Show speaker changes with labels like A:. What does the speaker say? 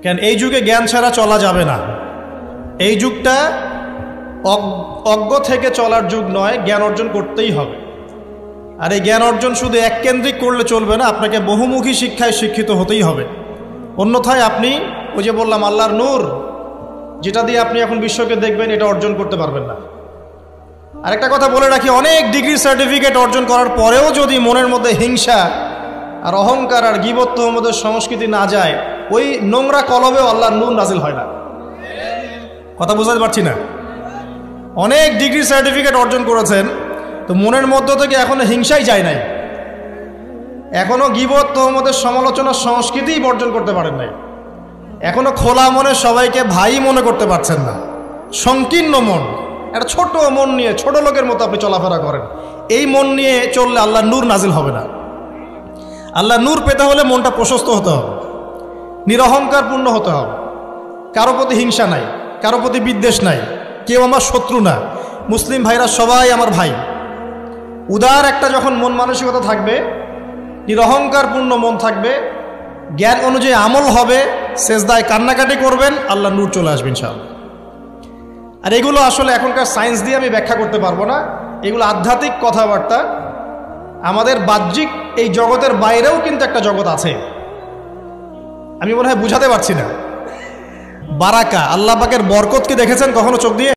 A: কেন এই যুগে জ্ঞান ছাড়া চলা যাবে না। এই যুগটা অজ্ঞ থেকে চলার যুগ নয়, জ্ঞান অর্জন করতেই হবে। আর এই জ্ঞান অর্জন শুধু এককেন্দ্রিক করলে চলবে না, আপনাকে বহুমুখী শিক্ষায় শিক্ষিত হতেই হবে। অন্যথায় আপনি ওই যে বললাম আল্লাহর নূর, যেটা দিয়ে আপনি এখন বিশ্বকে দেখবেন, এটা অর্জন করতে পারবেন না। আরেকটা কথা বলে রাখি, অনেক ডিগ্রি সার্টিফিকেট অর্জন করার পরেও যদি মনের মধ্যে হিংসা আর অহংকার আর গীবত তহমতের সংস্কৃতি না যায়, ওই নোংরা কলবেও আল্লাহর নূর নাজিল হয় না। কথা বুঝাতে পারছি না? অনেক ডিগ্রি সার্টিফিকেট অর্জন করেছেন, তো মনের মধ্য থেকে এখনো হিংসাই যায় নাই, এখনো গীবত তহমতের সমালোচনার সংস্কৃতিই বর্জন করতে পারেন নাই, এখনো খোলা মনে সবাইকে ভাই মনে করতে পারছেন না। সংকীর্ণ মন, একটা ছোট মন নিয়ে ছোট লোকের মতো আপনি চলাফেরা করেন। এই মন নিয়ে চললে আল্লাহর নূর নাজিল হবে না। আল্লাহর নূর পেতে হলে মনটা প্রশস্ত হতে হবে, নিরহংকার পূর্ণ হতে হবে, কারো প্রতি হিংসা নাই, কারো প্রতি বিদ্বেষ নাই, কেউ আমার শত্রু না, মুসলিম ভাইরা সবাই আমার ভাই। উদার একটা যখন মন মানসিকতা থাকবে, নিরহংকার পূর্ণ মন থাকবে, জ্ঞান অনুযায়ী আমল হবে, সেজদায় কান্নাকাটি করবেন, আল্লাহর নূর চলে আসবে ইনশাআল্লাহ। আর এগুলো আসলে এখনকার সায়েন্স দিয়ে আমি ব্যাখ্যা করতে পারবো না, এগুলো আধ্যাত্মিক কথাবার্তা। আমাদের বাহ্যিক এই জগতের বাইরেও কিন্তু একটা জগৎ আছে, আমি মনে হয় বুঝাতে পারছি না। বারাকা, আল্লাহ পাকের বরকত কি দেখেছেন কখনো চোখ দিয়ে?